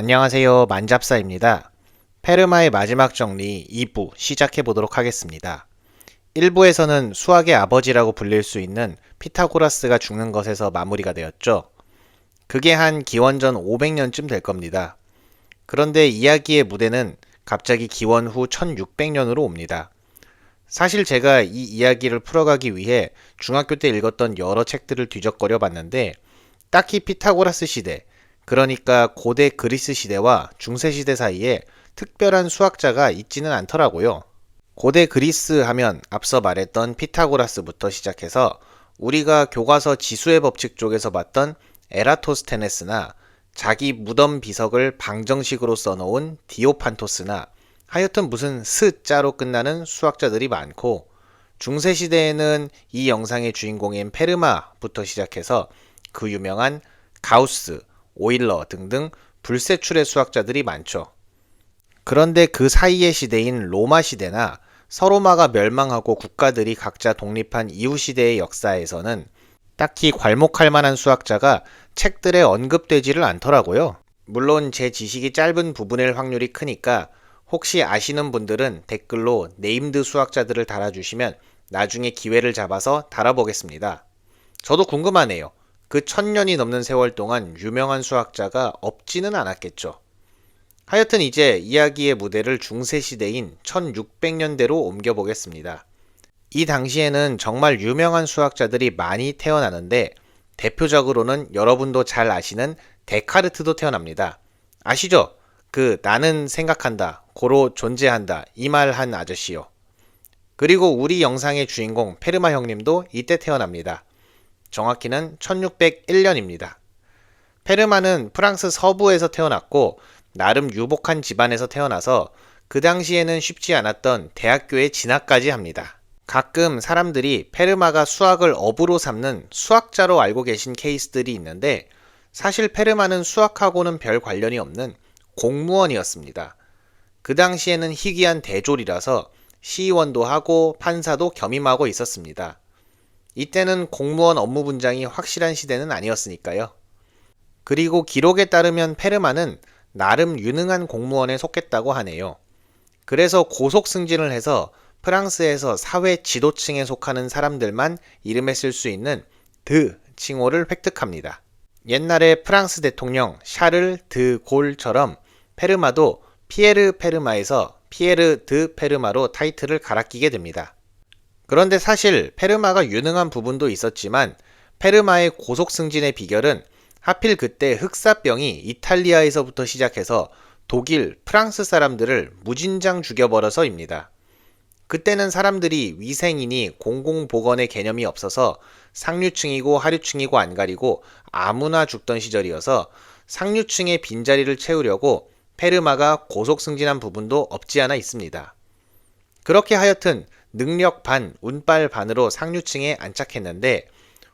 안녕하세요. 만잡사입니다. 페르마의 마지막 정리 2부 시작해 보도록 하겠습니다. 1부에서는 수학의 아버지라고 불릴 수 있는 피타고라스가 죽는 것에서 마무리가 되었죠. 그게 한 기원전 500년쯤 될 겁니다. 그런데 이야기의 무대는 갑자기 기원 후 1600년으로 옵니다. 사실 제가 이 이야기를 풀어가기 위해 중학교 때 읽었던 여러 책들을 뒤적거려 봤는데 딱히 피타고라스 시대, 그러니까 고대 그리스 시대와 중세 시대 사이에 특별한 수학자가 있지는 않더라고요. 고대 그리스 하면 앞서 말했던 피타고라스부터 시작해서 우리가 교과서 지수의 법칙 쪽에서 봤던 에라토스테네스나 자기 무덤 비석을 방정식으로 써놓은 디오판토스나 하여튼 무슨 스자로 끝나는 수학자들이 많고, 중세 시대에는 이 영상의 주인공인 페르마부터 시작해서 그 유명한 가우스, 오일러 등등 불세출의 수학자들이 많죠. 그런데 그 사이의 시대인 로마 시대나 서로마가 멸망하고 국가들이 각자 독립한 이후 시대의 역사에서는 딱히 괄목할 만한 수학자가 책들에 언급되지를 않더라고요. 물론 제 지식이 짧은 부분일 확률이 크니까 혹시 아시는 분들은 댓글로 네임드 수학자들을 달아주시면 나중에 기회를 잡아서 달아보겠습니다. 저도 궁금하네요. 그 1000년이 넘는 세월 동안 유명한 수학자가 없지는 않았겠죠. 하여튼 이제 이야기의 무대를 중세시대인 1600년대로 옮겨보겠습니다. 이 당시에는 정말 유명한 수학자들이 많이 태어나는데 대표적으로는 여러분도 잘 아시는 데카르트도 태어납니다. 아시죠? 그 나는 생각한다, 고로 존재한다 이 말 한 아저씨요. 그리고 우리 영상의 주인공 페르마 형님도 이때 태어납니다. 정확히는 1601년입니다. 페르마는 프랑스 서부에서 태어났고 나름 유복한 집안에서 태어나서 그 당시에는 쉽지 않았던 대학교에 진학까지 합니다. 가끔 사람들이 페르마가 수학을 업으로 삼는 수학자로 알고 계신 케이스들이 있는데 사실 페르마는 수학하고는 별 관련이 없는 공무원이었습니다. 그 당시에는 희귀한 대졸이라서 시의원도 하고 판사도 겸임하고 있었습니다. 이때는 공무원 업무 분장이 확실한 시대는 아니었으니까요. 그리고 기록에 따르면 페르마는 나름 유능한 공무원에 속했다고 하네요. 그래서 고속 승진을 해서 프랑스에서 사회 지도층에 속하는 사람들만 이름에 쓸 수 있는 드 칭호를 획득합니다. 옛날에 프랑스 대통령 샤를 드 골처럼 페르마도 피에르 페르마에서 피에르 드 페르마로 타이틀을 갈아끼게 됩니다. 그런데 사실 페르마가 유능한 부분도 있었지만 페르마의 고속 승진의 비결은 하필 그때 흑사병이 이탈리아에서부터 시작해서 독일, 프랑스 사람들을 무진장 죽여버려서입니다. 그때는 사람들이 위생이니 공공보건의 개념이 없어서 상류층이고 하류층이고 안 가리고 아무나 죽던 시절이어서 상류층의 빈자리를 채우려고 페르마가 고속 승진한 부분도 없지 않아 있습니다. 그렇게 하여튼 능력 반, 운빨 반으로 상류층에 안착했는데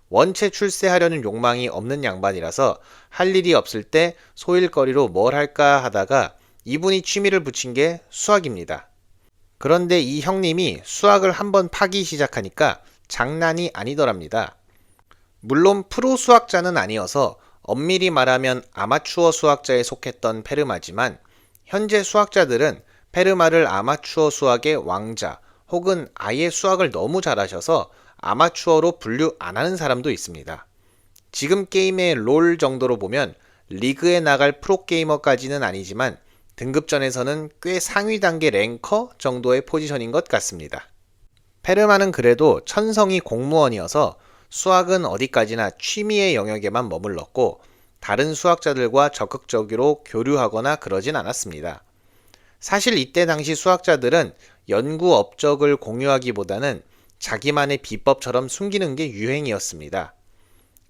원체 출세하려는 욕망이 없는 양반이라서 할 일이 없을 때 소일거리로 뭘 할까 하다가 이분이 취미를 붙인 게 수학입니다. 그런데 이 형님이 수학을 한번 파기 시작하니까 장난이 아니더랍니다. 물론 프로 수학자는 아니어서 엄밀히 말하면 아마추어 수학자에 속했던 페르마지만 현재 수학자들은 페르마를 아마추어 수학의 왕자 혹은 아예 수학을 너무 잘하셔서 아마추어로 분류 안 하는 사람도 있습니다. 지금 게임의 롤 정도로 보면 리그에 나갈 프로게이머까지는 아니지만 등급전에서는 꽤 상위 단계 랭커 정도의 포지션인 것 같습니다. 페르마는 그래도 천성이 공무원이어서 수학은 어디까지나 취미의 영역에만 머물렀고 다른 수학자들과 적극적으로 교류하거나 그러진 않았습니다. 사실 이때 당시 수학자들은 연구 업적을 공유하기보다는 자기만의 비법처럼 숨기는 게 유행이었습니다.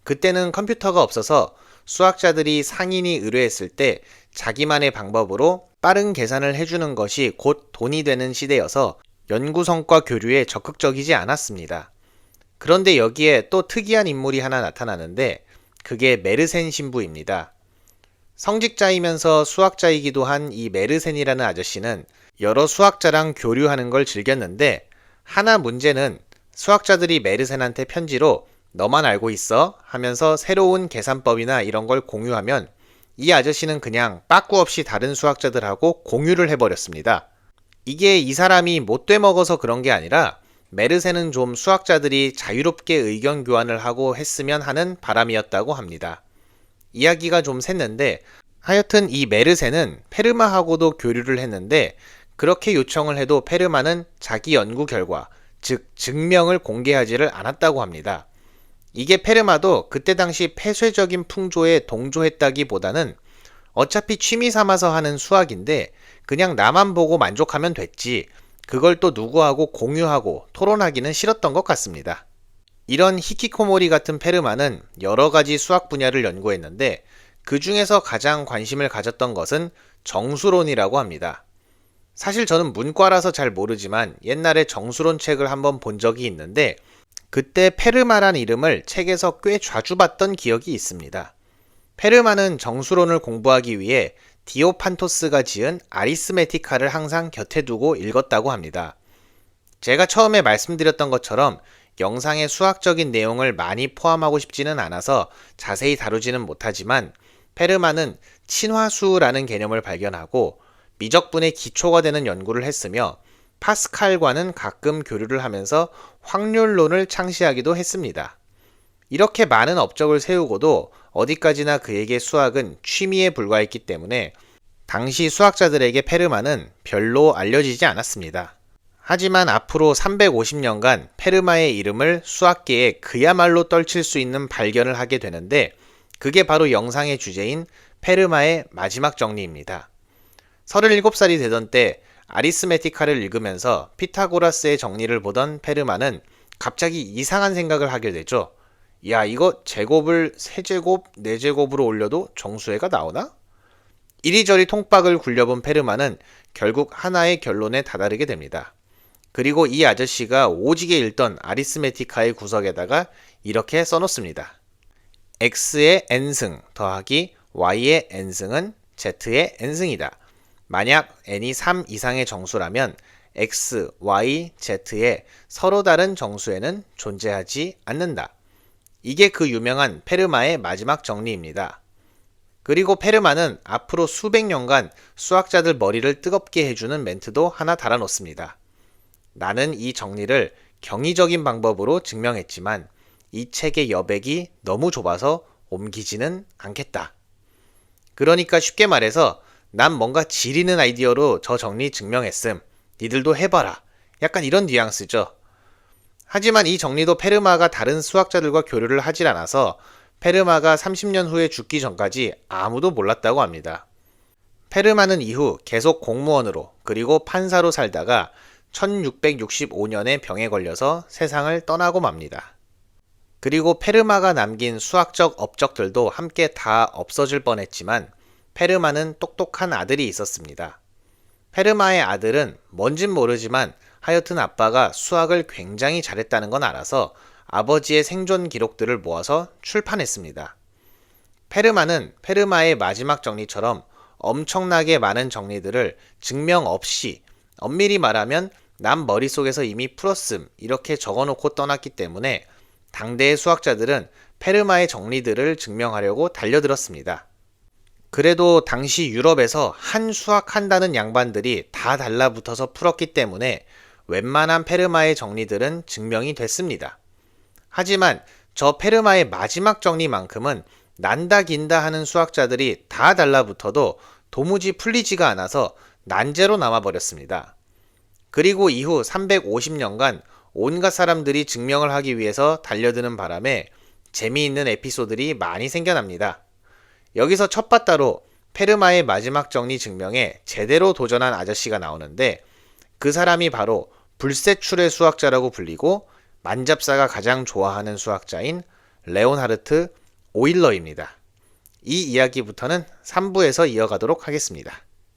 그때는 컴퓨터가 없어서 수학자들이 상인이 의뢰했을 때 자기만의 방법으로 빠른 계산을 해주는 것이 곧 돈이 되는 시대여서 연구 성과 교류에 적극적이지 않았습니다. 그런데 여기에 또 특이한 인물이 하나 나타나는데 그게 메르센 신부입니다. 성직자이면서 수학자이기도 한 이 메르센이라는 아저씨는 여러 수학자랑 교류하는 걸 즐겼는데 하나 문제는 수학자들이 메르센한테 편지로 너만 알고 있어 하면서 새로운 계산법이나 이런 걸 공유하면 이 아저씨는 그냥 빠꾸 없이 다른 수학자들하고 공유를 해버렸습니다. 이게 이 사람이 못돼 먹어서 그런 게 아니라 메르세는 좀 수학자들이 자유롭게 의견 교환을 하고 했으면 하는 바람이었다고 합니다. 이야기가 좀 샜는데 하여튼 이 메르세는 페르마하고도 교류를 했는데 그렇게 요청을 해도 페르마는 자기 연구 결과, 즉 증명을 공개하지를 않았다고 합니다. 이게 페르마도 그때 당시 폐쇄적인 풍조에 동조했다기보다는 어차피 취미 삼아서 하는 수학인데 그냥 나만 보고 만족하면 됐지 그걸 또 누구하고 공유하고 토론하기는 싫었던 것 같습니다. 이런 히키코모리 같은 페르마는 여러 가지 수학 분야를 연구했는데 그 중에서 가장 관심을 가졌던 것은 정수론이라고 합니다. 사실 저는 문과라서 잘 모르지만 옛날에 정수론 책을 한번 본 적이 있는데 그때 페르마란 이름을 책에서 꽤 자주 봤던 기억이 있습니다. 페르마는 정수론을 공부하기 위해 디오판토스가 지은 아리스메티카를 항상 곁에 두고 읽었다고 합니다. 제가 처음에 말씀드렸던 것처럼 영상의 수학적인 내용을 많이 포함하고 싶지는 않아서 자세히 다루지는 못하지만 페르마는 친화수라는 개념을 발견하고 미적분의 기초가 되는 연구를 했으며 파스칼과는 가끔 교류를 하면서 확률론을 창시하기도 했습니다. 이렇게 많은 업적을 세우고도 어디까지나 그에게 수학은 취미에 불과했기 때문에 당시 수학자들에게 페르마는 별로 알려지지 않았습니다. 하지만 앞으로 350년간 페르마의 이름을 수학계에 그야말로 떨칠 수 있는 발견을 하게 되는데 그게 바로 영상의 주제인 페르마의 마지막 정리입니다. 37살이 되던 때 아리스메티카를 읽으면서 피타고라스의 정리를 보던 페르마는 갑자기 이상한 생각을 하게 되죠. 야, 이거 제곱을 3제곱, 4제곱으로 올려도 정수회가 나오나? 이리저리 통박을 굴려본 페르마는 결국 하나의 결론에 다다르게 됩니다. 그리고 이 아저씨가 오지게 읽던 아리스메티카의 구석에다가 이렇게 써놓습니다. x의 n승 더하기 y의 n승은 z의 n승이다. 만약 n이 3 이상의 정수라면 x, y, z의 서로 다른 정수에는 존재하지 않는다. 이게 그 유명한 페르마의 마지막 정리입니다. 그리고 페르마는 앞으로 수백 년간 수학자들 머리를 뜨겁게 해주는 멘트도 하나 달아놓습니다. 나는 이 정리를 경이적인 방법으로 증명했지만 이 책의 여백이 너무 좁아서 옮기지는 않겠다. 그러니까 쉽게 말해서 난 뭔가 지리는 아이디어로 저 정리 증명했음. 니들도 해봐라. 약간 이런 뉘앙스죠. 하지만 이 정리도 페르마가 다른 수학자들과 교류를 하질 않아서 페르마가 30년 후에 죽기 전까지 아무도 몰랐다고 합니다. 페르마는 이후 계속 공무원으로 그리고 판사로 살다가 1665년에 병에 걸려서 세상을 떠나고 맙니다. 그리고 페르마가 남긴 수학적 업적들도 함께 다 없어질 뻔했지만 페르마는 똑똑한 아들이 있었습니다. 페르마의 아들은 뭔진 모르지만 하여튼 아빠가 수학을 굉장히 잘했다는 건 알아서 아버지의 생존 기록들을 모아서 출판했습니다. 페르마는 페르마의 마지막 정리처럼 엄청나게 많은 정리들을 증명 없이 엄밀히 말하면 남 머릿속에서 이미 풀었음 이렇게 적어놓고 떠났기 때문에 당대의 수학자들은 페르마의 정리들을 증명하려고 달려들었습니다. 그래도 당시 유럽에서 한 수학한다는 양반들이 다 달라붙어서 풀었기 때문에 웬만한 페르마의 정리들은 증명이 됐습니다. 하지만 저 페르마의 마지막 정리만큼은 난다 긴다 하는 수학자들이 다 달라붙어도 도무지 풀리지가 않아서 난제로 남아버렸습니다. 그리고 이후 350년간 온갖 사람들이 증명을 하기 위해서 달려드는 바람에 재미있는 에피소드들이 많이 생겨납니다. 여기서 첫 바따로 페르마의 마지막 정리 증명에 제대로 도전한 아저씨가 나오는데 그 사람이 바로 불세출의 수학자라고 불리고 만잡사가 가장 좋아하는 수학자인 레온하르트 오일러입니다. 이 이야기부터는 3부에서 이어가도록 하겠습니다.